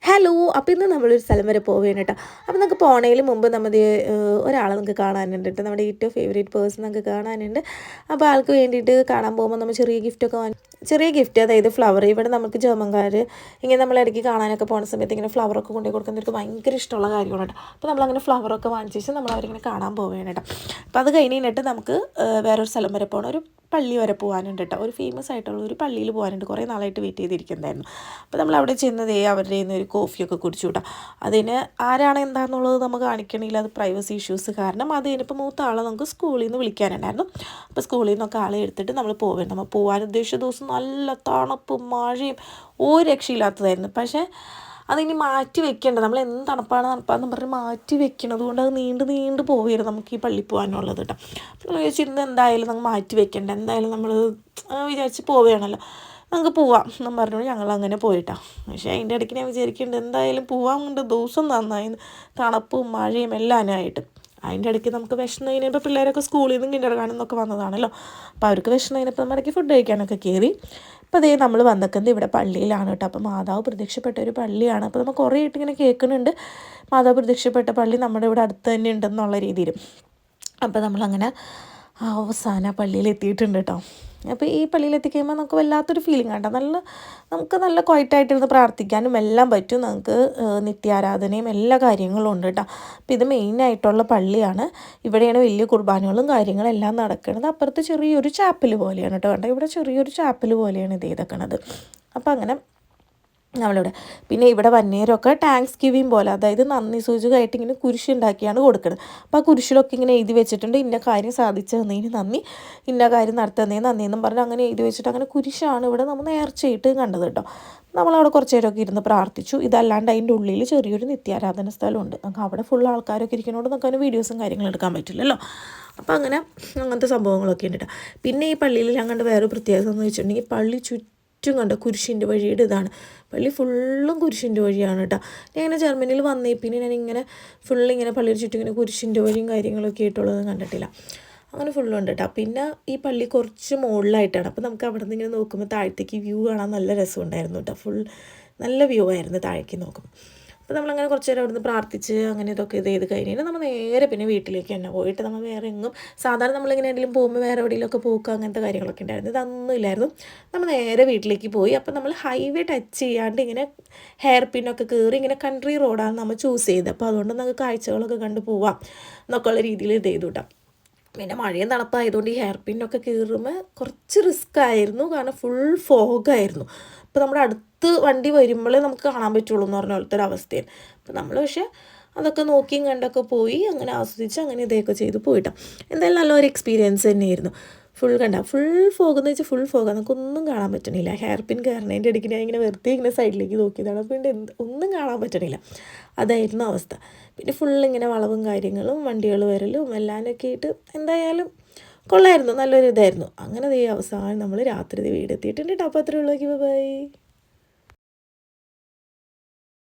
Hello, അപ്പോൾ ഇന്ന് നമ്മളൊരു സ്ഥലം വരെ പോവുകയാണ് കേട്ടോ. അപ്പോൾ നമുക്ക് പോണതിന് മുമ്പ് ഒരാളെ നമുക്ക് കാണാനുണ്ട് കേട്ടോ. നമ്മുടെ ഏറ്റവും ഫേവറേറ്റ് പേഴ്സൺ നമുക്ക് കാണാനുണ്ട്. അപ്പോൾ ആൾക്ക് വേണ്ടിയിട്ട് കാണാൻ പോകുമ്പോൾ നമ്മൾ ചെറിയ ഗിഫ്റ്റൊക്കെ ചെറിയ ഗിഫ്റ്റ്, അതായത് ഫ്ലവർ. ഇവിടെ നമുക്ക് ജർമ്മൻകാർ ഇങ്ങനെ നമ്മൾ ഇടയ്ക്ക് കാണാനൊക്കെ പോകുന്ന സമയത്ത് ഇങ്ങനെ ഫ്ലവറൊക്കെ കൊണ്ടുപോയി കൊടുക്കുന്നവർക്ക് ഭയങ്കര ഇഷ്ടമുള്ള കാര്യമാണ് കേട്ടോ. അപ്പോൾ നമ്മളങ്ങനെ ഫ്ലവറൊക്കെ വാങ്ങിച്ച് നമ്മൾ അവരിങ്ങനെ കാണാൻ പോവുകയാണ് കേട്ടോ. അപ്പോൾ അത് കഴിഞ്ഞിട്ട് നമുക്ക് വേറൊരു സ്ഥലം വരെ പോകണം, ഒരു പള്ളി വരെ പോകാനുണ്ട് കേട്ടോ. ഒരു ഫേമസ് ആയിട്ടുള്ള ഒരു പള്ളിയിൽ പോകാനുണ്ട്. കുറേ നാളായിട്ട് വെയിറ്റ് ചെയ്തിരിക്കുന്നുണ്ടായിരുന്നു. അപ്പോൾ നമ്മൾ അവിടെ ചെന്നതേ അവരുടെ കയ്യിൽ നിന്ന് ഒരു കോഫിയൊക്കെ കുടിച്ചു കേട്ടോ. അതിന് ആരാണ് എന്താണെന്നുള്ളത് നമുക്ക് കാണിക്കണമെങ്കിൽ അത് പ്രൈവസി ഇഷ്യൂസ് കാരണം അത് കഴിഞ്ഞപ്പോൾ മൂത്ത ആളെ നമുക്ക് സ്കൂളിൽ നിന്ന് വിളിക്കാനുണ്ടായിരുന്നു. അപ്പോൾ സ്കൂളിൽ നിന്നൊക്കെ ആളെ എടുത്തിട്ട് നമ്മൾ പോവുകയാണ്. നമ്മൾ പോകാൻ ഉദ്ദേശിച്ച ദിവസം നല്ല തണുപ്പും മഴയും ഒരു രക്ഷയില്ലാത്തതായിരുന്നു. പക്ഷേ അതിനി മാറ്റി വെക്കേണ്ടത്, നമ്മൾ എന്ത് തണുപ്പാന്ന് പറഞ്ഞ് മാറ്റി വെക്കണത് കൊണ്ട് അത് നീണ്ട് പോവുകയായിരുന്നു നമുക്ക് ഈ പള്ളി പോകാനുള്ളത് കേട്ടോ. അപ്പോൾ നമ്മൾ വിചാരിച്ചിരുന്നത് എന്തായാലും നമുക്ക് മാറ്റി വെക്കേണ്ട, എന്തായാലും നമ്മൾ വിചാരിച്ച് പോവുകയാണല്ലോ, നമുക്ക് പോവാം എന്നും പറഞ്ഞുകൊണ്ട് ഞങ്ങൾ അങ്ങനെ പോയിട്ടാണ്. പക്ഷേ അതിൻ്റെ ഇടയ്ക്ക് ഞാൻ വിചാരിക്കേണ്ടത് എന്തായാലും പോവാൻ കൊണ്ട് ദിവസം നന്നായി, തണുപ്പും മഴയും എല്ലാനായിട്ട്. അതിൻ്റെ ഇടയ്ക്ക് നമുക്ക് വിഷമം കഴിഞ്ഞപ്പോൾ പിള്ളേരൊക്കെ സ്കൂളിൽ നിന്നും കിൻഡർഗാർട്ടനിന്നൊക്കെ വന്നതാണല്ലോ. അപ്പോൾ അവർക്ക് വിഷമം കഴിഞ്ഞപ്പോൾ നമ്മൾ ഇടയ്ക്ക് ഫുഡ് കഴിക്കാനൊക്കെ കയറി. അപ്പോൾ അതേ നമ്മൾ വന്നിക്കുന്നത് ഇവിടെ പള്ളിയിലാണ് കേട്ടോ. അപ്പോൾ മാതാവ് പ്രത്യക്ഷപ്പെട്ട ഒരു പള്ളിയാണ്. അപ്പോൾ നമ്മൾ കുറേ ആയിട്ട് ഇങ്ങനെ കേൾക്കുന്നുണ്ട് മാതാവ് പ്രത്യക്ഷപ്പെട്ട പള്ളി നമ്മുടെ ഇവിടെ അടുത്ത് തന്നെ ഉണ്ടെന്നുള്ള രീതിയിൽ. അപ്പോൾ നമ്മളങ്ങനെ അവസാന പള്ളിയിൽ എത്തിയിട്ടുണ്ട് കേട്ടോ. അപ്പോൾ ഈ പള്ളിയിൽ എത്തിക്കഴിയുമ്പോൾ നമുക്ക് വല്ലാത്തൊരു ഫീലിംഗ് ആണ് കേട്ടോ. നമുക്ക് നല്ല ക്വയറ്റായിട്ടിരുന്ന് പ്രാർത്ഥിക്കാനും എല്ലാം പറ്റും. നമുക്ക് നിത്യാരാധനയും എല്ലാ കാര്യങ്ങളും ഉണ്ട് കേട്ടോ. അപ്പോൾ ഇത് മെയിനായിട്ടുള്ള പള്ളിയാണ്. ഇവിടെയാണ് വലിയ കുർബാനകളും കാര്യങ്ങളും എല്ലാം നടക്കുന്നത്. അപ്പുറത്ത് ചെറിയൊരു ചാപ്പൽ പോലെയാണ് കേട്ടോ. കണ്ടോ, ഇവിടെ ചെറിയൊരു ചാപ്പൽ പോലെയാണ് ഇത് ചെയ്തേക്കണത്. അപ്പോൾ അങ്ങനെ നമ്മളിവിടെ പിന്നെ ഇവിടെ വന്നേരമൊക്കെ ടാങ്ക്സ് ഗിവിങ് പോലെ, അതായത് നന്ദി സൂചകമായിട്ട് ഇങ്ങനെ കുരിശുണ്ടാക്കിയാണ് കൊടുക്കുന്നത്. അപ്പോൾ ആ കുരിശിലൊക്കെ ഇങ്ങനെ എഴുതി വെച്ചിട്ടുണ്ട്, ഇന്ന കാര്യം സാധിച്ചു തന്നതിന് നന്ദി, ഇന്ന കാര്യം നടത്തുന്നതിന് നന്ദി എന്നും പറഞ്ഞ് അങ്ങനെ എഴുതി വെച്ചിട്ട് അങ്ങനെ കുരിശാണ് ഇവിടെ നമ്മൾ നേർച്ചയിട്ട് കണ്ടത് കേട്ടോ. നമ്മളവിടെ കുറച്ച് നേരമൊക്കെ ഇരുന്ന് പ്രാർത്ഥിച്ചു. ഇതല്ലാണ്ട് അതിൻ്റെ ഉള്ളിൽ ചെറിയൊരു നിത്യാരാധന സ്ഥലമുണ്ട്. നമുക്ക് അവിടെ ഫുൾ ആൾക്കാരൊക്കെ ഇരിക്കുന്നതുകൊണ്ട് നമുക്ക് അതിന് വീഡിയോസും കാര്യങ്ങളും എടുക്കാൻ പറ്റില്ലല്ലോ. അപ്പോൾ അങ്ങനത്തെ സംഭവങ്ങളൊക്കെ ഉണ്ട് കേട്ടോ. പിന്നെ ഈ പള്ളിയിൽ ഞാൻ കണ്ട വേറൊരു പ്രത്യേകത എന്ന് വെച്ചിട്ടുണ്ടെങ്കിൽ പള്ളി ചുറ്റും കണ്ട കുരിശിൻ്റെ വഴിയുടെ ഇതാണ്. പള്ളി ഫുള്ളും കുരിശിൻ്റെ വഴിയാണ് കേട്ടോ. ഞാൻ ഇങ്ങനെ ജർമ്മനിയിൽ വന്നേ പിന്നെ ഞാനിങ്ങനെ ഫുള്ളിങ്ങനെ പള്ളിയുടെ ചുറ്റും ഇങ്ങനെ കുരിശിൻ്റെ വഴിയും കാര്യങ്ങളൊക്കെ ആയിട്ടുള്ളത് കണ്ടിട്ടില്ല. അങ്ങനെ ഫുള്ളുണ്ട് കേട്ടോ. പിന്നെ ഈ പള്ളി കുറച്ച് മുകളിലായിട്ടാണ്. അപ്പോൾ നമുക്ക് അവിടെ നിന്ന് ഇങ്ങനെ നോക്കുമ്പോൾ താഴത്തേക്ക് വ്യൂ കാണാൻ നല്ല രസമുണ്ടായിരുന്നു കേട്ടോ. നല്ല വ്യൂ ആയിരുന്നു താഴേക്ക് നോക്കുമ്പോൾ. അപ്പോൾ നമ്മളങ്ങനെ കുറച്ച് നേരം അവിടുന്ന് പ്രാർത്ഥിച്ച് അങ്ങനെ ഇതൊക്കെ ഇത് ചെയ്ത് കഴിഞ്ഞാൽ നമ്മൾ നേരെ പിന്നെ വീട്ടിലേക്ക് തന്നെ പോയിട്ട് നമ്മൾ വേറെ എങ്ങും സാധാരണ നമ്മളിങ്ങനെ എന്തെങ്കിലും പോകുമ്പോൾ വേറെ എവിടെയെങ്കിലുമൊക്കെ പോക്കുക അങ്ങനത്തെ കാര്യങ്ങളൊക്കെ ഉണ്ടായിരുന്നു. ഇതൊന്നും ഇല്ലായിരുന്നു. നമ്മൾ നേരെ വീട്ടിലേക്ക് പോയി. അപ്പോൾ നമ്മൾ ഹൈവേ ടച്ച് ചെയ്യാണ്ട് ഇങ്ങനെ ഹെയർ പിന്നൊക്കെ കയറി ഇങ്ങനെ കൺട്രി റോഡാണ് നമ്മൾ ചൂസ് ചെയ്തത്. അപ്പോൾ അതുകൊണ്ട് നമുക്ക് കാഴ്ചകളൊക്കെ കണ്ടു പോവാം എന്നൊക്കെയുള്ള രീതിയിൽ ഇത് ചെയ്തു കേട്ടോ. പിന്നെ മഴയും തണുപ്പായതുകൊണ്ട് ഈ ഹെയർ പിന്നൊക്കെ കയറുമ്പോൾ കുറച്ച് റിസ്ക് ആയിരുന്നു, കാരണം ഫുൾ ഫോഗായിരുന്നു. അപ്പോൾ നമ്മുടെ അടുത്ത് വണ്ടി വരുമ്പോഴേ നമുക്ക് കാണാൻ പറ്റുള്ളൂ എന്ന് പറഞ്ഞ പോലത്തെ ഒരു അവസ്ഥയാണ്. അപ്പോൾ നമ്മൾ പക്ഷേ അതൊക്കെ നോക്കിയും കണ്ടൊക്കെ പോയി അങ്ങനെ ആസ്വദിച്ച് അങ്ങനെ ഇതൊക്കെ ചെയ്ത് പോയിട്ടാണ്. എന്തായാലും നല്ലൊരു എക്സ്പീരിയൻസ് തന്നെയായിരുന്നു. ഫുൾ ഫോഗ് എന്ന് വെച്ചാൽ ഫുൾ ഫോഗാണ്, നമുക്കൊന്നും കാണാൻ പറ്റണില്ല. ഹെയർ പിൻ കയറുന്നതിൻ്റെ ഇടയ്ക്ക് ഞാൻ ഇങ്ങനെ വെറുതെ ഇങ്ങനെ സൈഡിലേക്ക് നോക്കിയതാണ്. അപ്പോൾ ഒന്നും കാണാൻ പറ്റണില്ല, അതായിരുന്നു അവസ്ഥ. പിന്നെ ഫുള്ളിങ്ങനെ വളവും കാര്യങ്ങളും വണ്ടികൾ വരലും എല്ലാനൊക്കെ ആയിട്ട് എന്തായാലും കൊള്ളായിരുന്നു, നല്ലൊരു ഇതായിരുന്നു. അങ്ങനെ അവസാനം നമ്മൾ രാത്രി വീടെത്തിയിട്ടുണ്ട് കേട്ടോ. അപ്പോൾ അത്രേ ഉള്ളൂ. ബൈ.